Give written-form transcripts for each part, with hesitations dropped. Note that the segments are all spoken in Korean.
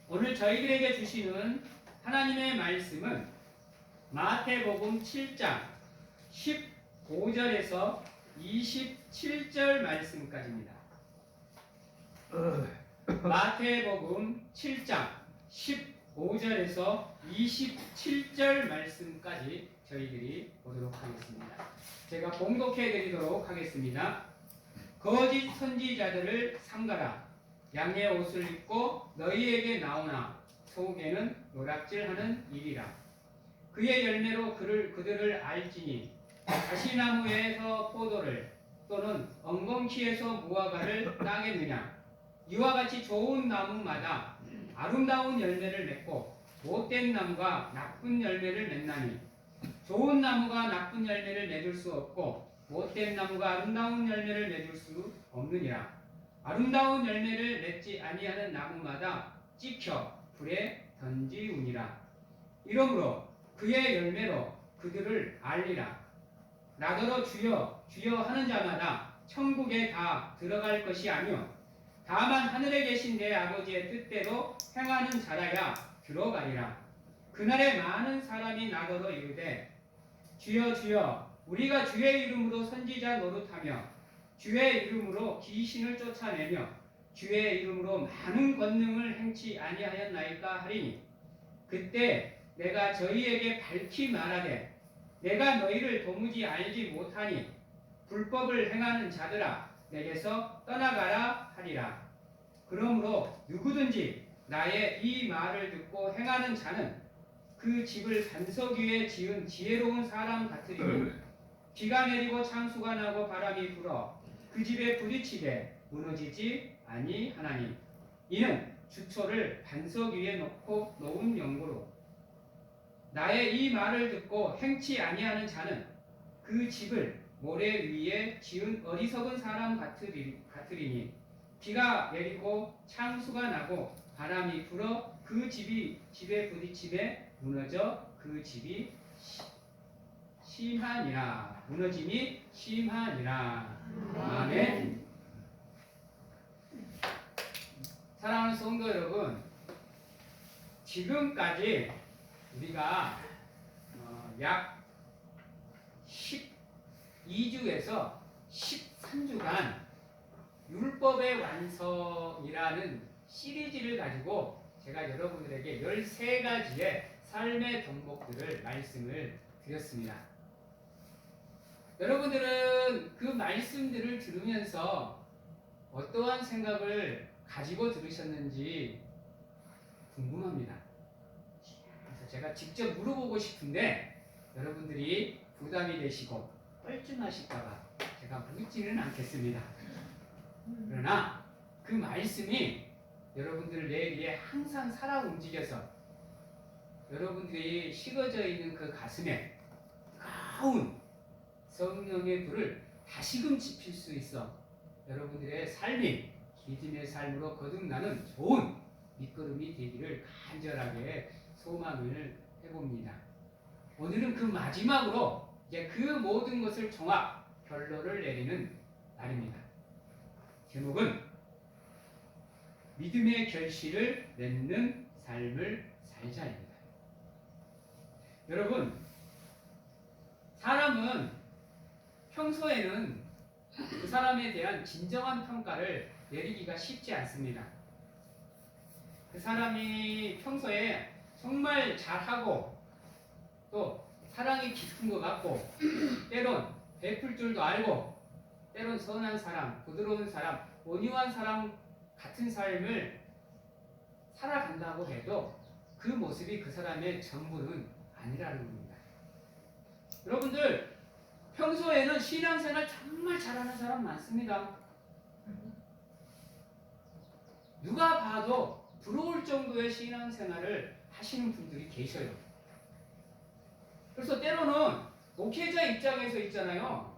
오늘 저희들에게 주시는 하나님의 말씀은 마태복음 7장 15절에서 27절 말씀까지입니다. 마태복음 7장 15절에서 27절 말씀까지 저희들이 보도록 하겠습니다. 제가 봉독해 드리도록 하겠습니다. 거짓 선지자들을 삼가라. 양의 옷을 입고 너희에게 나오나 속에는 노략질하는 일이라. 그의 열매로 그들을 알지니 가시나무에서 포도를 또는 엉겅퀴에서 무화과를 따겠느냐. 이와 같이 좋은 나무마다 아름다운 열매를 맺고 못된 나무가 나쁜 열매를 맺나니 좋은 나무가 나쁜 열매를 맺을 수 없고 못된 나무가 아름다운 열매를 맺을 수 없느니라. 아름다운 열매를 맺지 아니하는 나무마다 찍혀 불에 던지우니라. 이러므로 그의 열매로 그들을 알리라. 나더러 주여 주여 하는 자마다 천국에 다 들어갈 것이 아니요 다만 하늘에 계신 내 아버지의 뜻대로 행하는 자라야 들어가리라. 그날에 많은 사람이 나더러 이르되 주여 주여 우리가 주의 이름으로 선지자 노릇하며 주의 이름으로 귀신을 쫓아내며 주의 이름으로 많은 권능을 행치 아니하였나이까 하리니 그때 내가 저희에게 밝히 말하되 내가 너희를 도무지 알지 못하니 불법을 행하는 자들아 내게서 떠나가라 하리라. 그러므로 누구든지 나의 이 말을 듣고 행하는 자는 그 집을 반석 위에 지은 지혜로운 사람 같으리니 비가 내리고 창수가 나고 바람이 불어 그 집에 부딪히되 무너지지 아니하나니 이는 주초를 반석 위에 놓은 연고로 나의 이 말을 듣고 행치 아니하는 자는 그 집을 모래 위에 지은 어리석은 사람 같으리니 비가 내리고 창수가 나고 바람이 불어 그 집에 부딪히되 무너져 그 집이 심하니라. 무너짐이 심하니라. 아멘. 사랑하는 성도 여러분, 지금까지 우리가 약 12주에서 13주간 율법의 완성이라는 시리즈를 가지고 제가 여러분들에게 13가지의 삶의 덕목들을 말씀을 드렸습니다. 여러분들은 그 말씀들을 들으면서 어떠한 생각을 가지고 들으셨는지 궁금합니다. 그래서 제가 직접 물어보고 싶은데 여러분들이 부담이 되시고 뻘쭘하실까봐 제가 묻지는 않겠습니다. 그러나 그 말씀이 여러분들 뇌리에 항상 살아 움직여서 여러분들이 식어져 있는 그 가슴에 뜨거운 성령의 불을 다시금 지필 수 있어 여러분들의 삶이 믿음의 삶으로 거듭나는 좋은 밑거름이 되기를 간절하게 소망을 해봅니다. 오늘은 그 마지막으로 이제 그 모든 것을 종합 결론을 내리는 날입니다. 제목은 믿음의 결실을 맺는 삶을 살자입니다. 여러분, 사람은 평소에는 그 사람에 대한 진정한 평가를 내리기가 쉽지 않습니다. 그 사람이 평소에 정말 잘하고 또 사랑이 깊은 것 같고 때론 베풀 줄도 알고 때론 선한 사람, 부드러운 사람, 온유한 사람 같은 삶을 살아간다고 해도 그 모습이 그 사람의 전부는 아니라는 겁니다. 여러분들 평소에는 신앙생활 정말 잘하는 사람 많습니다. 누가 봐도 부러울 정도의 신앙생활을 하시는 분들이 계셔요. 그래서 때로는 목회자 입장에서 있잖아요.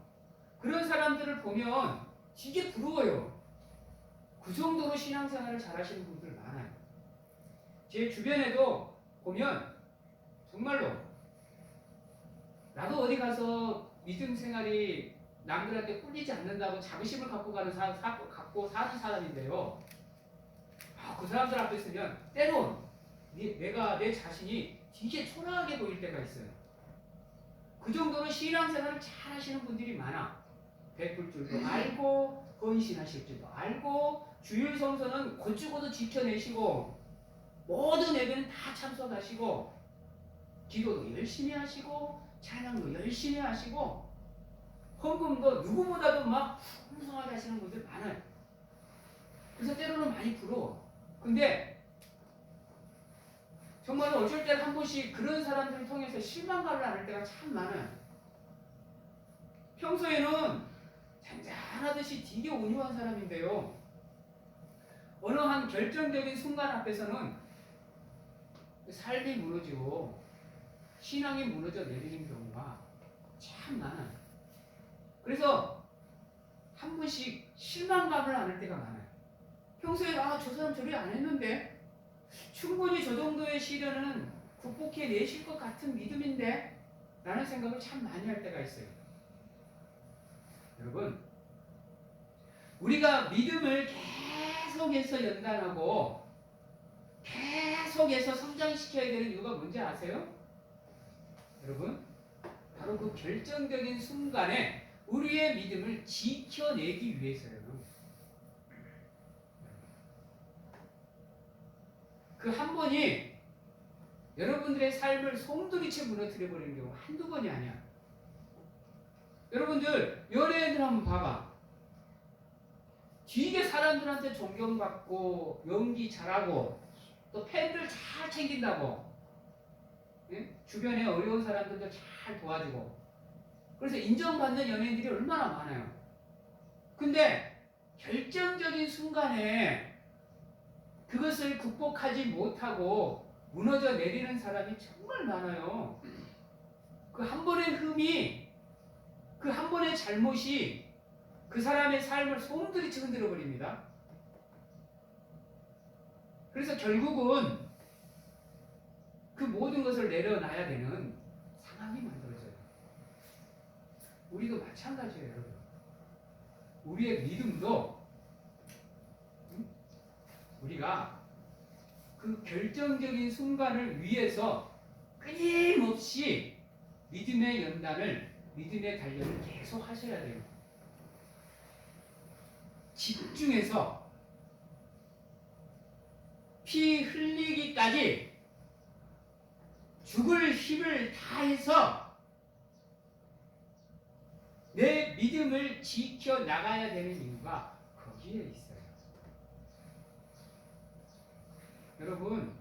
그런 사람들을 보면 되게 부러워요. 그 정도로 신앙생활을 잘하시는 분들 많아요. 제 주변에도 보면 정말로 나도 어디 가서 믿음 생활이 남들한테 꿀리지 않는다고 자부심을 갖고 사는 사람인데요. 그 사람들 앞에 서면 때론 내 자신이 되게 초라하게 보일 때가 있어요. 그 정도로 신앙생활을 잘 하시는 분들이 많아. 베풀 줄도 알고 헌신하실 줄도 알고 주일 성서는 곧죽어도 지켜내시고 모든 예배는 다 참석하시고 기도도 열심히 하시고 찬양도 열심히 하시고 헌금도 누구보다도 막 풍성하게 하시는 분들 많아요. 그래서 때로는 많이 부러워. 근데 정말 어쩔 때 한 번씩 그런 사람들을 통해서 실망감을 앓을 때가 참 많아요. 평소에는 잔잔하듯이 되게 온유한 사람인데요. 어느 한 결정적인 순간 앞에서는 삶이 무너지고 신앙이 무너져 내리는 경우가 참 많아요. 그래서 한 번씩 실망감을 앓을 때가 많아요. 평소에 저 사람 저리 안 했는데 충분히 저 정도의 시련은 극복해내실 것 같은 믿음인데 라는 생각을 참 많이 할 때가 있어요. 여러분, 우리가 믿음을 계속해서 연단하고 계속해서 성장시켜야 되는 이유가 뭔지 아세요? 여러분, 바로 그 결정적인 순간에 우리의 믿음을 지켜내기 위해서요. 그 한 번이 여러분들의 삶을 송두리째 무너뜨려 버리는 경우가 한두 번이 아니야. 여러분들 연예인들 한번 봐봐. 되게 사람들한테 존경받고 연기 잘하고 또 팬들 잘 챙긴다고, 예? 주변에 어려운 사람들도 잘 도와주고, 그래서 인정받는 연예인들이 얼마나 많아요. 근데 결정적인 순간에 그것을 극복하지 못하고 무너져 내리는 사람이 정말 많아요. 그 한 번의 흠이, 그 한 번의 잘못이 그 사람의 삶을 송두리째 흔들어 버립니다. 그래서 결국은 그 모든 것을 내려놔야 되는 상황이 만들어져요. 우리도 마찬가지예요, 여러분. 우리의 믿음도 우리가 그 결정적인 순간을 위해서 끊임없이 믿음의 연단을, 믿음의 단련을 계속 하셔야 돼요. 집중해서 피 흘리기까지 죽을 힘을 다해서 내 믿음을 지켜나가야 되는 이유가 거기에 있어요. 여러분,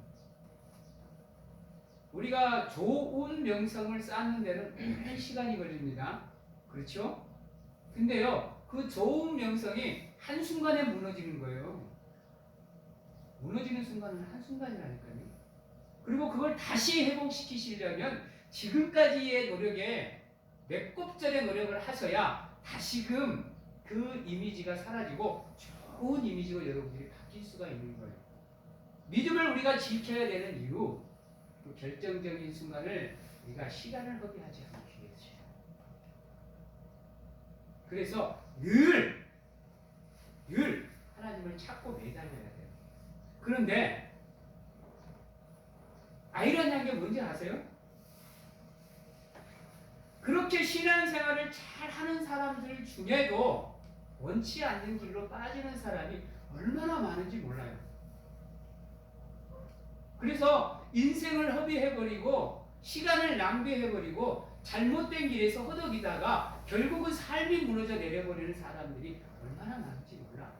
우리가 좋은 명성을 쌓는 데는 오랜 시간이 걸립니다. 그렇죠? 근데요, 그 좋은 명성이 한순간에 무너지는 거예요. 무너지는 순간은 한순간이라니까요. 그리고 그걸 다시 회복시키시려면 지금까지의 노력에 몇 곱절의 노력을 하셔야 다시금 그 이미지가 사라지고 좋은 이미지로 여러분들이 바뀔 수가 있는 거예요. 믿음을 우리가 지켜야 되는 이유, 그 결정적인 순간을 우리가 시간을 허비하지 않기 위해서요. 그래서 늘 하나님을 찾고 매달려야 돼요. 그런데 아이러니한 게 뭔지 아세요? 그렇게 신앙생활을 잘 하는 사람들 중에도 원치 않는 길로 빠지는 사람이 얼마나 많은지 몰라요. 그래서 인생을 허비해버리고 시간을 낭비해버리고 잘못된 길에서 허덕이다가 결국은 삶이 무너져 내려버리는 사람들이 얼마나 많은지 몰라.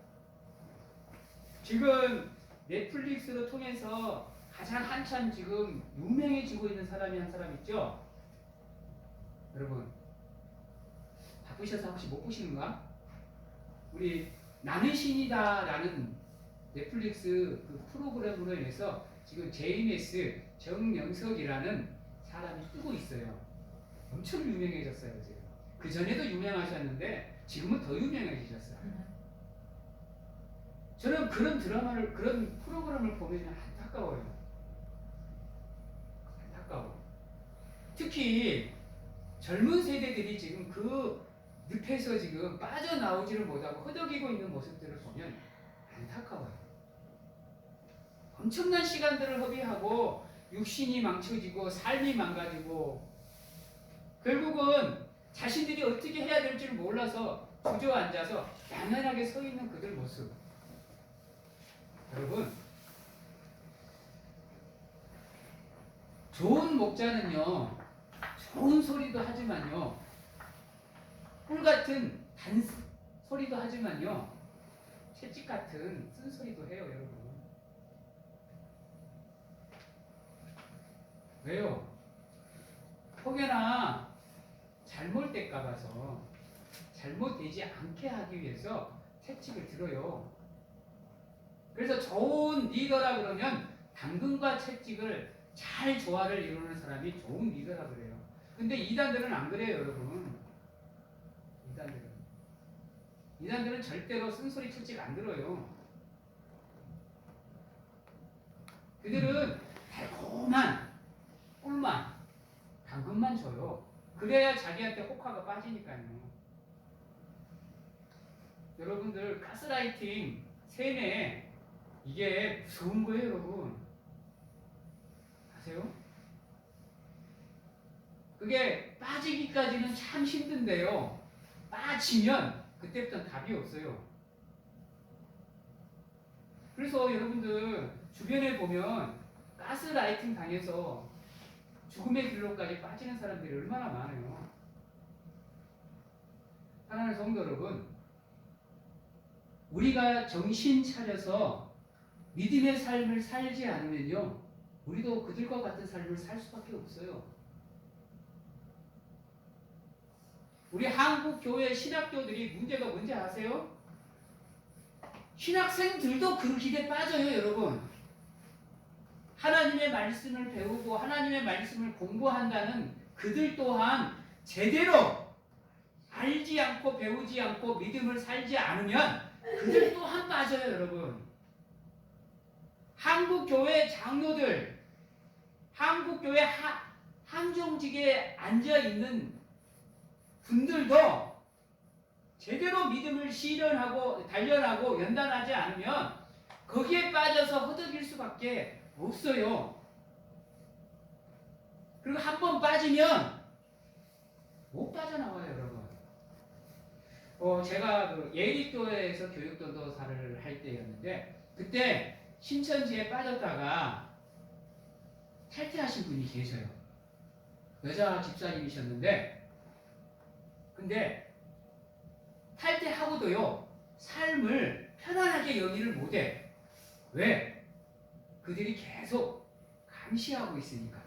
지금 넷플릭스를 통해서 가장 한참 지금 유명해지고 있는 사람이 한 사람 있죠? 여러분, 바쁘셔서 혹시 못 보시는가? 우리 나는 신이다 라는 넷플릭스 그 프로그램으로 인해서 지금 JMS 정영석이라는 사람이 뜨고 있어요. 엄청 유명해졌어요, 지금. 그 전에도 유명하셨는데 지금은 더 유명해지셨어요. 저는 그런 드라마를, 그런 프로그램을 보면 안타까워요. 안타까워. 특히 젊은 세대들이 지금 그 늪에서 지금 빠져나오지를 못하고 허덕이고 있는 모습들을 보면 안타까워요. 엄청난 시간들을 허비하고 육신이 망쳐지고 삶이 망가지고 결국은 자신들이 어떻게 해야 될지를 몰라서 주저앉아서 양연하게 서 있는 그들 모습. 여러분, 좋은 목자는요, 좋은 소리도 하지만요, 꿀 같은 단 소리도 하지만요, 채찍 같은 쓴 소리도 해요, 여러분. 왜요? 혹여나 잘못될까 봐서 잘못되지 않게 하기 위해서 채찍을 들어요. 그래서 좋은 리더라 그러면 당근과 채찍을 잘 조화를 이루는 사람이 좋은 리더라 그래요. 근데 이단들은 안 그래요, 여러분. 이단들은 절대로 쓴소리 채찍 안 들어요. 그들은 달콤한 꿀만, 당근만 줘요. 그래야 자기한테 혹화가 빠지니까요. 여러분들 가스라이팅, 세뇌, 이게 무서운 거예요, 여러분. 아세요? 그게 빠지기까지는 참 힘든데요. 빠지면 그때부터는 답이 없어요. 그래서 여러분들 주변에 보면 가스라이팅 당해서 죽음의 길로까지 빠지는 사람들이 얼마나 많아요. 사랑하는 성도 여러분, 우리가 정신 차려서 믿음의 삶을 살지 않으면요, 우리도 그들과 같은 삶을 살 수밖에 없어요. 우리 한국 교회 신학교들이 문제가 뭔지 아세요? 신학생들도 그 길에 빠져요, 여러분. 하나님의 말씀을 배우고 하나님의 말씀을 공부한다는 그들 또한 제대로 알지 않고 배우지 않고 믿음을 살지 않으면 그들 또한 빠져요, 여러분. 한국교회 장로들, 한국교회 항정직에 앉아있는 분들도 제대로 믿음을 실현하고 단련하고 연단하지 않으면 거기에 빠져서 허덕일 수밖에 없어요. 그리고 한 번 빠지면 못 빠져나와요, 여러분. 제가 그 예리교회에서 교육전도사를 할 때였는데 그때 신천지에 빠졌다가 탈퇴하신 분이 계셔요. 여자 집사님이셨는데 근데 탈퇴하고도요 삶을 편안하게 영위를 못해. 왜? 그들이 계속 감시하고 있으니까.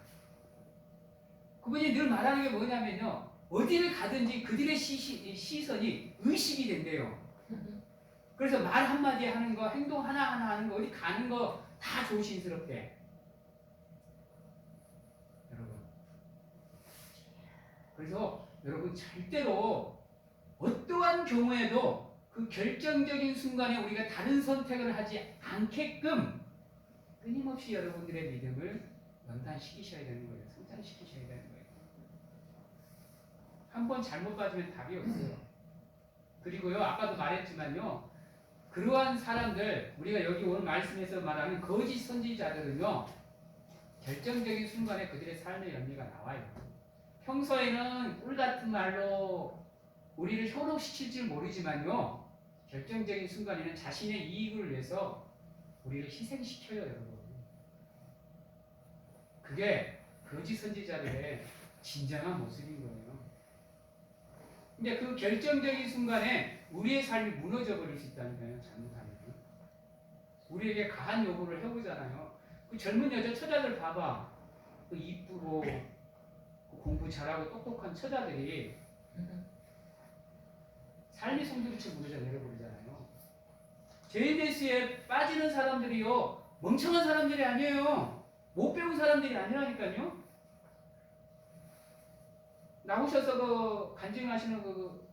그분이 늘 말하는 게 뭐냐면요, 어디를 가든지 그들의 시선이 의식이 된대요. 그래서 말 한마디 하는 거, 행동 하나하나 하는 거, 어디 가는 거 다 조심스럽게. 여러분, 그래서 여러분 절대로 어떠한 경우에도 그 결정적인 순간에 우리가 다른 선택을 하지 않게끔 끊임없이 여러분들의 믿음을 연단시키셔야 되는 거예요. 성장시키셔야 되는 거예요. 한 번 잘못 빠지면 답이 없어요. 그리고요, 아까도 말했지만요, 그러한 사람들, 우리가 여기 오늘 말씀에서 말하는 거짓 선지자들은요, 결정적인 순간에 그들의 삶의 열매가 나와요. 평소에는 꿀 같은 말로 우리를 현혹시킬지 모르지만요, 결정적인 순간에는 자신의 이익을 위해서 우리를 희생시켜요, 여러분. 그게 거짓 선지자들의 진정한 모습인 거예요. 근데 그 결정적인 순간에 우리의 삶이 무너져 버릴 수 있다니까요, 잘못하면. 우리에게 가한 요구를 해보잖아요. 그 젊은 여자 처자들 봐봐. 그 이쁘고 그 공부 잘하고 똑똑한 처자들이 삶의 성도리처 무너져 내려버리잖아요. JDS에 빠지는 사람들이요, 멍청한 사람들이 아니에요. 못 배운 사람들이 아니라니까요. 나오셔서 그 간증하시는 그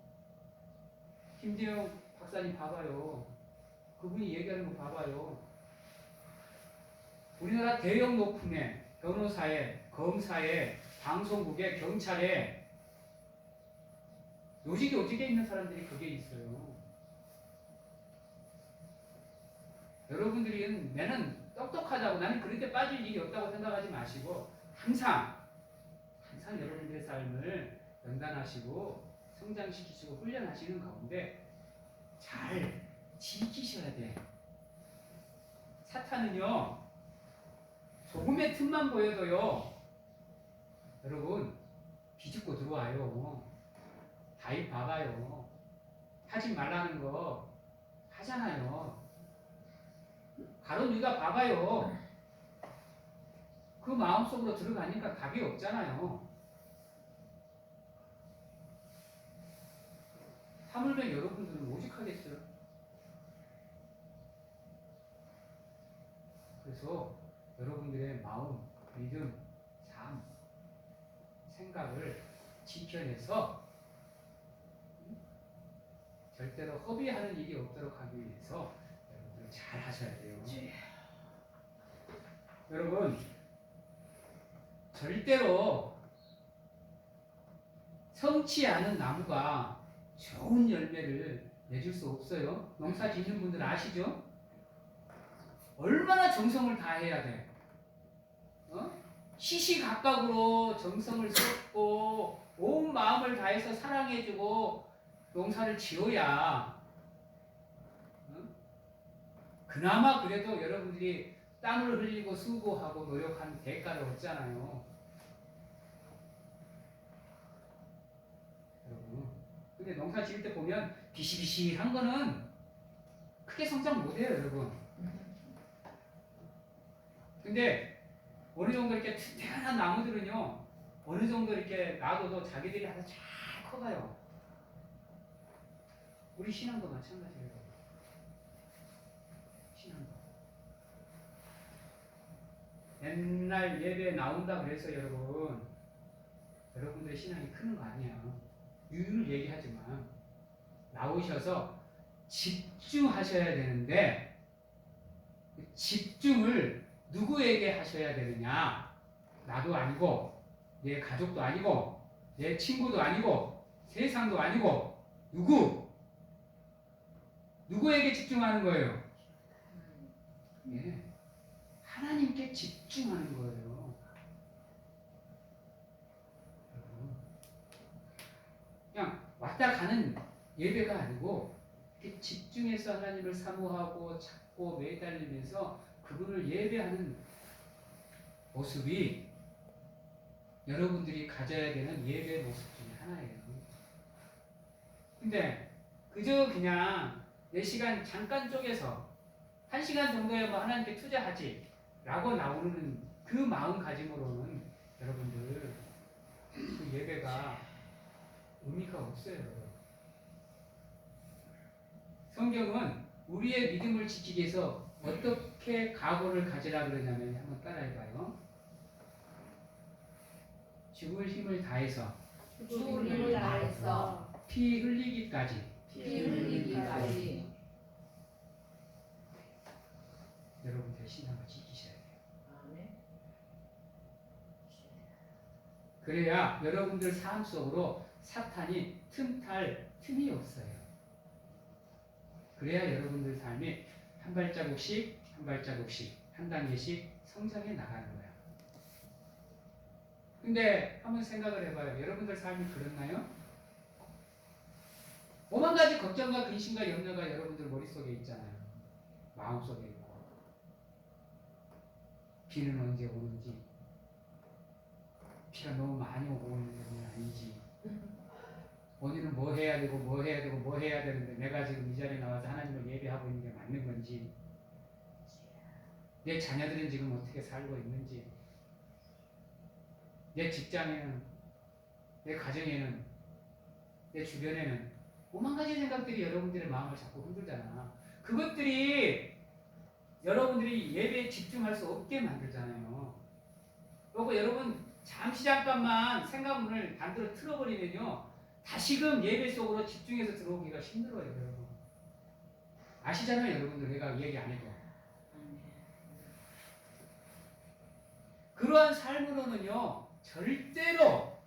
김재영 박사님 봐봐요. 그분이 얘기하는 거 봐봐요. 우리나라 대형 높음에 변호사에, 검사에, 방송국에, 경찰에 요직에 있는 사람들이 그게 있어요. 여러분들이 내는 똑똑하다고 나는 그런 데 빠질 일이 없다고 생각하지 마시고 항상 여러분들의 삶을 연단하시고 성장시키시고 훈련하시는 가운데 잘 지키셔야 돼. 사탄은요 조금의 틈만 보여도요 여러분 비집고 들어와요. 다입 봐봐요. 하지 말라는 거 하잖아요. 가론 유다 봐봐요. 그 마음속으로 들어가니까 답이 없잖아요. 하물며 여러분들은 오직하겠어요. 그래서 여러분들의 마음, 믿음, 삶, 생각을 지켜내서 절대로 허비하는 일이 없도록 하기 위해서 여러분들 잘 하셔야 돼요. 여러분 절대로 성치 않은 나무가 좋은 열매를 내줄 수 없어요. 농사 짓는 분들 아시죠? 얼마나 정성을 다해야 돼. 시시각각으로 정성을 쏟고 온 마음을 다해서 사랑해주고 농사를 지어야 그나마 그래도 여러분들이 땀을 흘리고 수고하고 노력한 대가를 얻잖아요. 여러분, 근데 농사 지을 때 보면 비실비실한 거는 크게 성장 못해요, 여러분. 근데 어느 정도 이렇게 튼튼한 나무들은요, 어느 정도 이렇게 놔둬도 자기들이 알아서 잘 커가요. 우리 신앙도 마찬가지예요. 신앙도. 맨날 예배에 나온다 그래서 여러분들의 신앙이 크는 거 아니야. 늘 얘기하지만 나오셔서 집중하셔야 되는데 집중을 누구에게 하셔야 되느냐? 나도 아니고 내 가족도 아니고 내 친구도 아니고 세상도 아니고 누구에게 집중하는 거예요? 예, 하나님께 집중하는 거예요. 그냥 왔다 가는 예배가 아니고 이렇게 집중해서 하나님을 사모하고 찾고 매달리면서 그분을 예배하는 모습이 여러분들이 가져야 되는 예배 모습 중에 하나예요. 근데 그저 그냥 내 시간 잠깐 쪼개서 1시간 정도에 뭐 하나님께 투자하지 라고 나오는 그 마음가짐으로는 여러분들 그 예배가 의미가 없어요. 성경은 우리의 믿음을 지키기 위해서 어떻게 각오를 가지라 그러냐면 한번 따라해봐요. 죽을 힘을 다해서 피 흘리기까지 여러분들의 신앙을 지키셔야 돼요. 그래야 여러분들 삶 속으로 사탄이 틈탈 틈이 없어요. 그래야 여러분들 삶이 한 발자국씩 한 단계씩 성장해 나가는 거야. 근데 한번 생각을 해봐요. 여러분들 삶이 그렇나요? 오만 가지 걱정과 근심과 염려가 여러분들 머릿속에 있잖아요. 마음속에 있고 비는 언제 오는지 비가 너무 많이 오고 오는 건 아닌지 오늘은 뭐 해야 되는데 내가 지금 이 자리에 나와서 하나님을 예배하고 있는 게 맞는 건지 내 자녀들은 지금 어떻게 살고 있는지 내 직장에는 내 가정에는 내 주변에는 오만 가지 생각들이 여러분들의 마음을 자꾸 흔들잖아. 그것들이 여러분들이 예배에 집중할 수 없게 만들잖아요. 그리고 여러분 잠깐만 생각문을 반대로 틀어버리면요 다시금 예배 속으로 집중해서 들어오기가 힘들어요. 여러분 아시잖아요. 여러분들 내가 얘기 안 해도 그러한 삶으로는요 절대로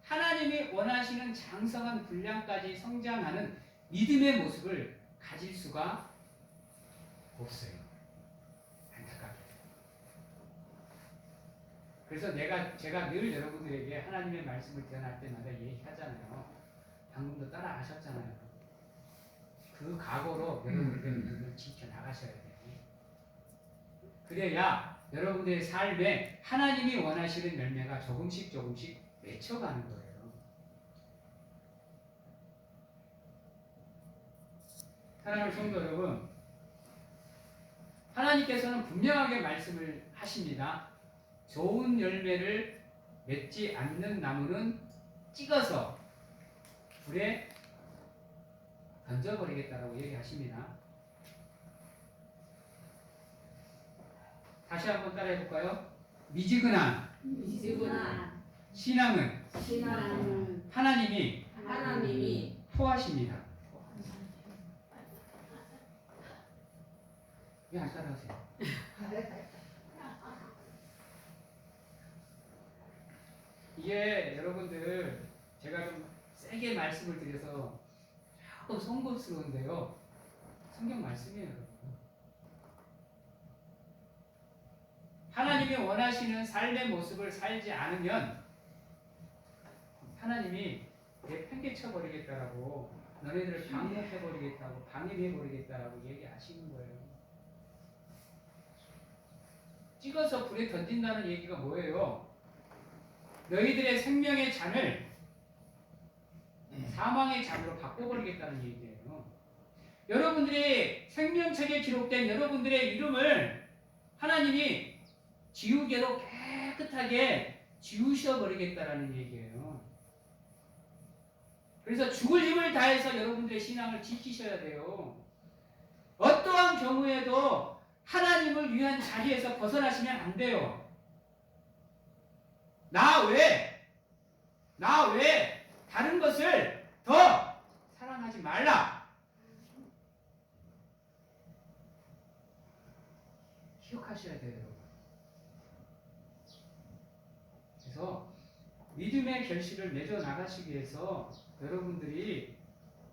하나님이 원하시는 장성한 분량까지 성장하는 믿음의 모습을 가질 수가 없어요. 안타깝게. 그래서 제가 늘 여러분들에게 하나님의 말씀을 전할 때마다 얘기하잖아요. 방금도 따라 하셨잖아요. 그 각오로 여러분들의 믿음을 지켜나가셔야 돼요. 그래야 여러분들의 삶에 하나님이 원하시는 열매가 조금씩 맺혀가는 거예요. 사랑하는 성도 여러분, 하나님께서는 분명하게 말씀을 하십니다. 좋은 열매를 맺지 않는 나무는 찍어서 불에 던져버리겠다라고 얘기하십니다. 다시 한번 따라해볼까요? 미지근한 신앙은 하나님이 토하십니다. 왜 안 따라하세요? 이게 여러분들 제가 좀 세게 말씀을 드려서 조금 송구스러운데요. 성경 말씀이에요, 여러분. 하나님이 원하시는 삶의 모습을 살지 않으면 하나님이 내팽개쳐버리겠다라고, 너네들을 방목해버리겠다고, 방임해버리겠다라고 얘기하시는 거예요. 찍어서 불에 던진다는 얘기가 뭐예요? 너희들의 생명의 잔을 사망의 잔으로 바꿔버리겠다는 얘기예요. 여러분들이 생명책에 기록된 여러분들의 이름을 하나님이 지우개로 깨끗하게 지우셔버리겠다라는 얘기예요. 그래서 죽을 힘을 다해서 여러분들의 신앙을 지키셔야 돼요. 어떠한 경우에도 하나님을 위한 자리에서 벗어나시면 안 돼요. 나 외에 다른 것을 더 사랑하지 말라. 기억하셔야 돼요, 여러분. 그래서 믿음의 결실을 맺어 나가시기 위해서 여러분들이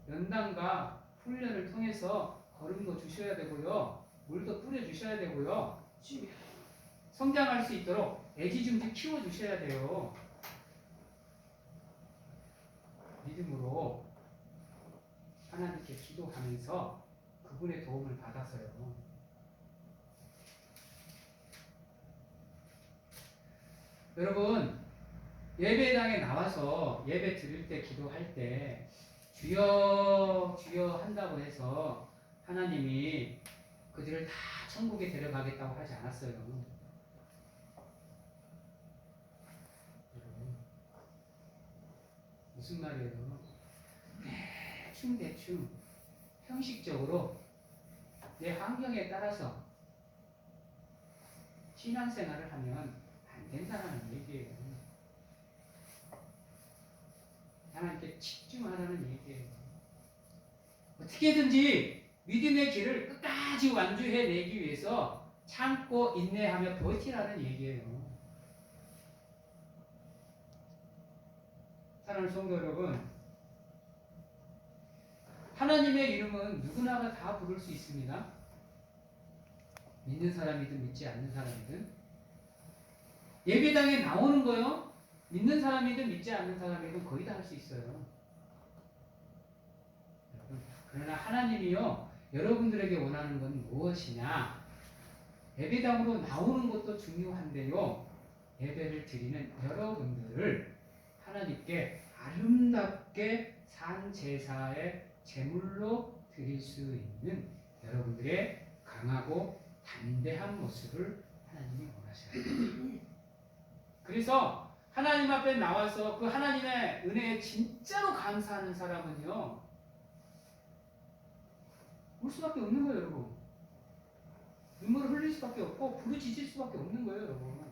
연단과 훈련을 통해서 걸음도 주셔야 되고요. 물도 뿌려주셔야 되고요. 성장할 수 있도록 애지중지 키워주셔야 돼요. 믿음으로 하나님께 기도하면서 그분의 도움을 받아서요. 여러분, 예배당에 나와서 예배 드릴 때 기도할 때 주여 주여 한다고 해서 하나님이 그들을 다 천국에 데려가겠다고 하지 않았어요. 무슨 말이에요? 대충 형식적으로 내 환경에 따라서 신앙생활을 하면 안 된다는 얘기예요. 하나님께 집중하라는 얘기예요. 어떻게든지 믿음의 길을 끝까지 완주해내기 위해서 참고 인내하며 버티라는 얘기예요. 사랑하는 성도 여러분, 하나님의 이름은 누구나가 다 부를 수 있습니다. 믿는 사람이든 믿지 않는 사람이든. 예배당에 나오는 거요, 믿는 사람이든 믿지 않는 사람이든 거의 다 할 수 있어요. 그러나 하나님이요, 여러분들에게 원하는 건 무엇이냐? 예배당으로 나오는 것도 중요한데요, 예배를 드리는 여러분들을 하나님께 아름답게 산 제사의 제물로 드릴 수 있는 여러분들의 강하고 담대한 모습을 하나님이 원하셔요. 그래서 하나님 앞에 나와서 그 하나님의 은혜에 진짜로 감사하는 사람은요, 울 수밖에 없는 거예요, 여러분. 눈물을 흘릴 수밖에 없고 부르짖을 수밖에 없는 거예요, 여러분.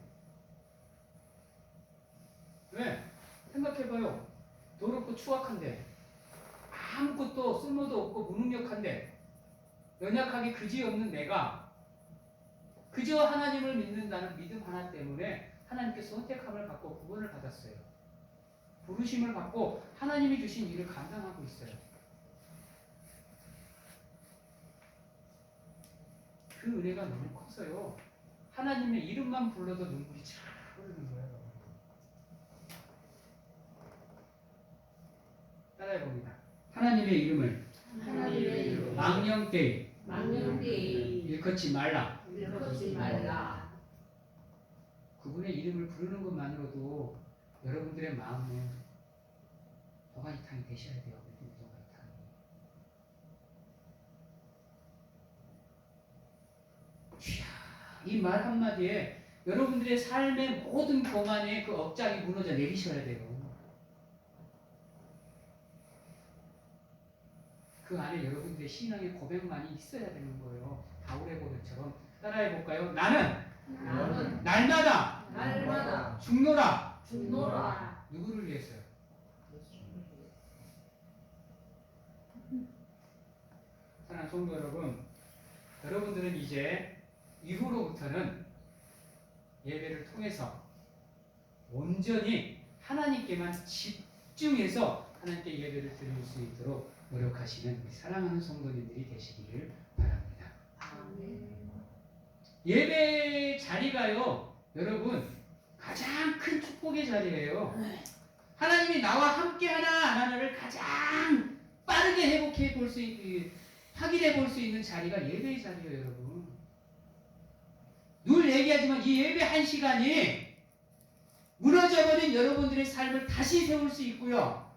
왜? 생각해봐요. 더럽고 추악한데, 아무것도 쓸모도 없고 무능력한데, 연약하게 그지없는 내가 그저 하나님을 믿는다는 믿음 하나 때문에 하나님께 선택함을 받고 구원을 받았어요. 부르심을 받고 하나님이 주신 일을 감당하고 있어요. 그 은혜가 너무 커서요, 하나님의 이름만 불러도 눈물이 쫙 흐르는 거예요. 따라해 봅니다. 하나님의 이름을 하나님의 이름 망령되이 망령되이 일컫지 말라. 일컫지 말라. 그분의 이름을 부르는 것만으로도 여러분들의 마음에 도가니탕이 되셔야 돼요. 도가니탕이. 이 말 한마디에 여러분들의 삶의 모든 교만의 그 억장이 무너져 내리셔야 돼요. 그 안에 여러분들의 신앙의 고백만이 있어야 되는 거예요. 바울의 고백처럼 따라해 볼까요? 나는 날마다 죽노라. 누구를 위해서요? 사랑하는 성도 여러분, 여러분들은 이제 이후로부터는 예배를 통해서 온전히 하나님께만 집중해서 하나님께 예배를 드릴 수 있도록 노력하시는 우리 사랑하는 성도님들이 되시기를 바랍니다. 예배 자리가요, 여러분 가장 큰 축복의 자리예요. 하나님이 나와 함께 하나 안 하나를 가장 빠르게 회복해 볼 수 있는, 확인해 볼 수 있는 자리가 예배의 자리예요, 여러분. 늘 얘기하지만 이 예배 한 시간이 무너져버린 여러분들의 삶을 다시 세울 수 있고요.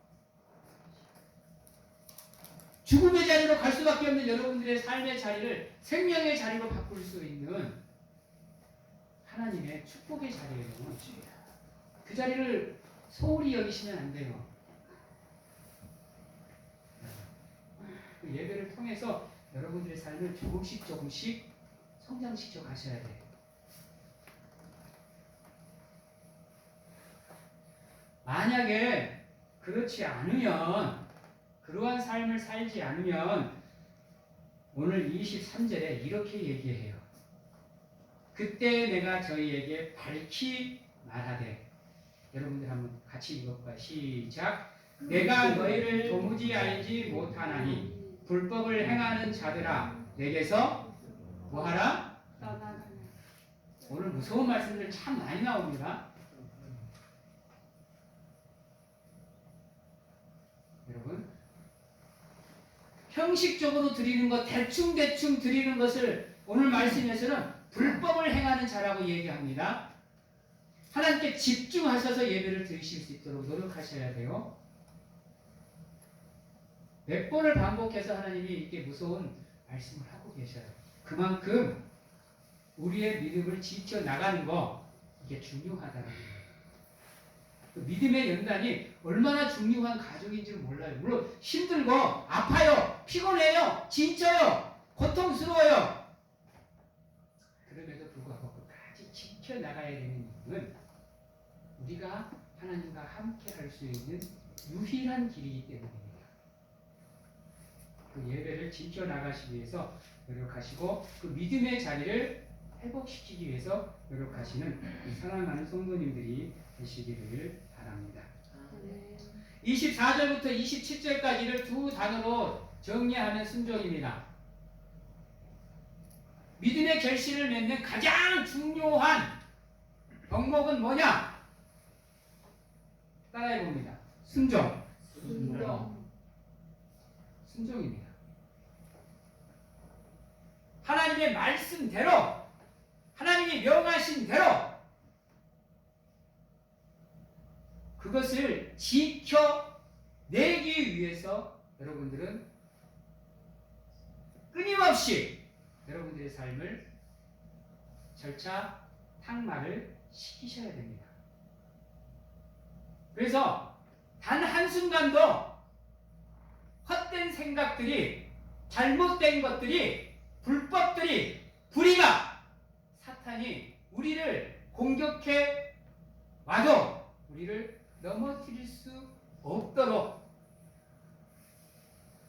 죽음의 자리로 갈 수밖에 없는 여러분들의 삶의 자리를 생명의 자리로 바꿀 수 있는 하나님의 축복의 자리예요. 그 자리를 소홀히 여기시면 안 돼요. 그 예배를 통해서 여러분들의 삶을 조금씩 성장시켜 가셔야 돼요. 만약에 그렇지 않으면, 그러한 삶을 살지 않으면 오늘 23절에 이렇게 얘기해요. 그때 내가 저희에게 밝히 말하되, 여러분들 한번 같이 읽어볼까요? 시작. 내가 너희를 도무지 알지 못하나니 불법을 행하는 자들아 내게서 뭐하라? 오늘 무서운 말씀들 참 많이 나옵니다. 여러분, 형식적으로 드리는 것, 대충 드리는 것을 오늘 말씀에서는 불법을 행하는 자라고 얘기합니다. 하나님께 집중하셔서 예배를 드리실 수 있도록 노력하셔야 돼요. 몇 번을 반복해서 하나님이 이렇게 무서운 말씀을 하고 계셔요. 그만큼 우리의 믿음을 지켜나가는 거, 이게 중요하다는 거예요. 그 믿음의 연단이 얼마나 중요한 가족인지 몰라요. 물론 힘들고 아파요, 피곤해요, 지쳐요, 고통스러워요. 그럼에도 불구하고 끝까지 지켜나가야 되는 이유는 우리가 하나님과 함께 할 수 있는 유일한 길이기 때문입니다. 그 예배를 지켜나가시기 위해서 노력하시고 그 믿음의 자리를 회복시키기 위해서 노력하시는 사랑하는 성도님들이 되시기를 바랍니다. 24절부터 27절까지를 두 단어로 정리하면 순종입니다. 믿음의 결실을 맺는 가장 중요한 덕목은 뭐냐? 따라해 봅니다. 순종입니다. 하나님의 말씀대로, 하나님이 명하신 대로 그것을 지켜내기 위해서 여러분들은 끊임없이 여러분들의 삶을 절차 탁말을 시키셔야 됩니다. 그래서 단 한순간도 헛된 생각들이, 잘못된 것들이, 불법들이, 불의가, 사탄이 우리를 공격해 와도 우리를 넘어뜨릴 수 없도록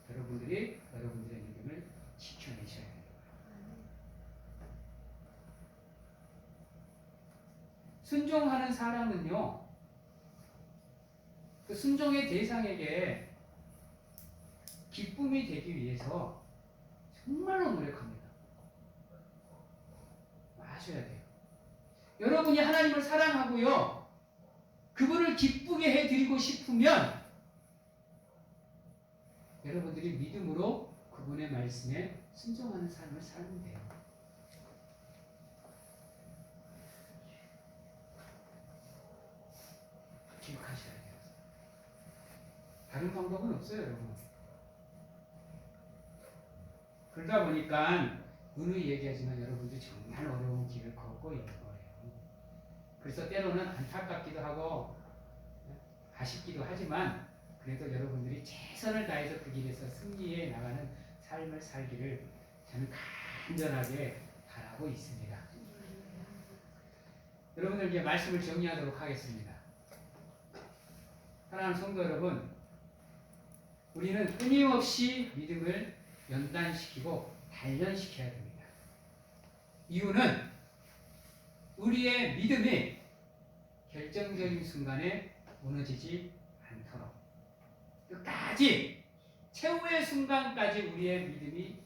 여러분들이 여러분들의 믿음을 지켜내셔야 됩니다. 순종하는 사람은요, 그 순종의 대상에게 기쁨이 되기 위해서 정말로 노력합니다. 아셔야 돼요. 여러분이 하나님을 사랑하고요, 그분을 기쁘게 해드리고 싶으면 여러분들이 믿음으로 그분의 말씀에 순종하는 삶을 살면 돼요. 기억하셔야 돼요. 다른 방법은 없어요, 여러분. 그러다 보니까 누누이 얘기하지만 여러분들이 정말 어려운 길을 걷고 있는 거예요. 그래서 때로는 안타깝기도 하고 아쉽기도 하지만 그래도 여러분들이 최선을 다해서 그 길에서 승리해 나가는 삶을 살기를 저는 간절하게 바라고 있습니다. 여러분들께 말씀을 정리하도록 하겠습니다. 사랑하는 성도 여러분, 우리는 끊임없이 믿음을 연단시키고 단련시켜야 됩니다. 이유는 우리의 믿음이 결정적인 순간에 무너지지 않도록 끝까지 최후의 순간까지 우리의 믿음이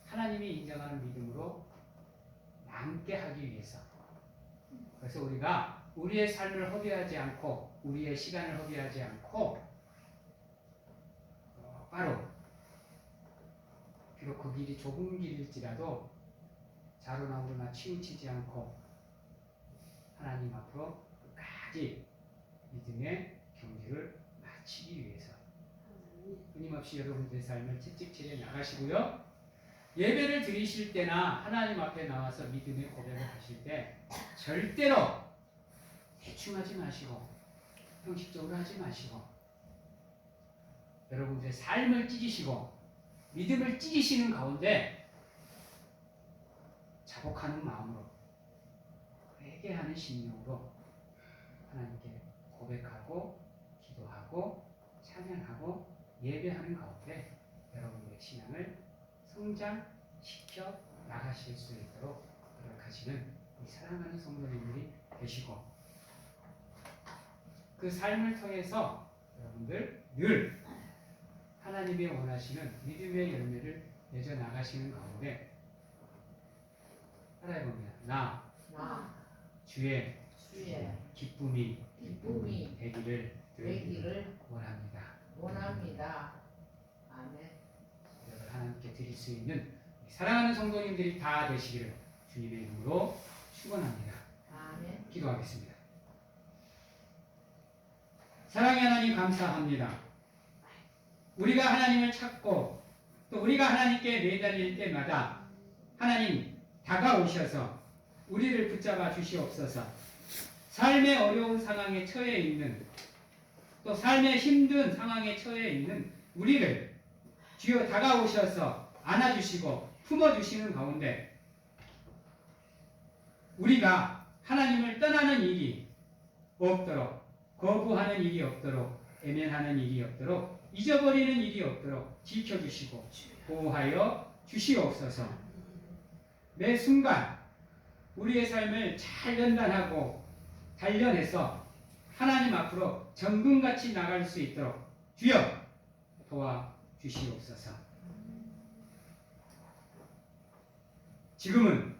하나님이 인정하는 믿음으로 남게 하기 위해서, 그래서 우리가 우리의 삶을 허비하지 않고 우리의 시간을 허비하지 않고 바로 비록 그 길이 좁은 길일지라도 자로나무로나 치우치지 않고 하나님 앞으로 끝까지 믿음의 경주를 마치기 위해서 끊임없이 여러분들의 삶을 채찍질해 나가시고요. 예배를 드리실 때나 하나님 앞에 나와서 믿음의 고백을 하실 때 절대로 대충 하지 마시고 형식적으로 하지 마시고 여러분들의 삶을 찢으시고 믿음을 찢으시는 가운데 자복하는 마음으로 회개하는 심령으로 하나님께 고백하고 기도하고 찬양하고 예배하는 가운데 여러분의 신앙을 성장시켜 나가실 수 있도록 노력하시는 이 사랑하는 성도님들이 되시고 그 삶을 통해서 여러분들 늘 하나님이 원하시는 믿음의 열매를 맺어 나가시는 가운데 따라해봅니다. 나 주의 기쁨이 되기를 원합니다. 아멘. 여러분 하나님께 드릴 수 있는 사랑하는 성도님들이 다 되시기를 주님의 이름으로 축원합니다. 아멘. 기도하겠습니다. 사랑의 하나님 감사합니다. 우리가 하나님을 찾고 또 우리가 하나님께 매달릴 때마다 하나님 다가오셔서 우리를 붙잡아 주시옵소서. 삶의 어려운 상황에 처해 있는 또 삶의 힘든 상황에 처해 있는 우리를 주여 다가오셔서 안아주시고 품어주시는 가운데 우리가 하나님을 떠나는 일이 없도록 거부하는 일이 없도록 애면하는 일이 없도록 잊어버리는 일이 없도록 지켜주시고 보호하여 주시옵소서. 매 순간 우리의 삶을 잘 연단하고 단련해서 하나님 앞으로 정금같이 나갈 수 있도록 주여 도와주시옵소서. 지금은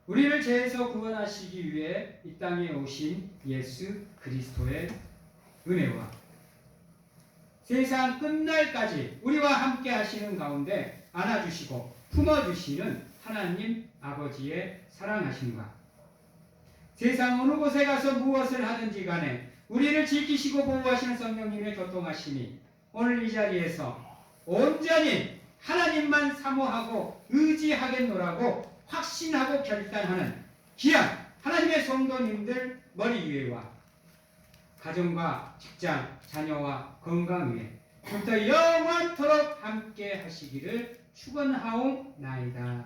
우리를 죄에서 구원하시기 위해 이 땅에 오신 예수 그리스도의 은혜와 세상 끝날까지 우리와 함께 하시는 가운데 안아주시고 품어주시는 하나님 아버지의 사랑하심과 세상 어느 곳에 가서 무엇을 하든지 간에 우리를 지키시고 보호하시는 성령님의 교통하심이 오늘 이 자리에서 온전히 하나님만 사모하고 의지하겠노라고 확신하고 결단하는 귀한 하나님의 성도님들 머리 위에와 가정과 직장, 자녀와 건강 위에 부터 영원토록 함께 하시기를 축원하옵나이다.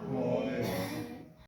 아멘.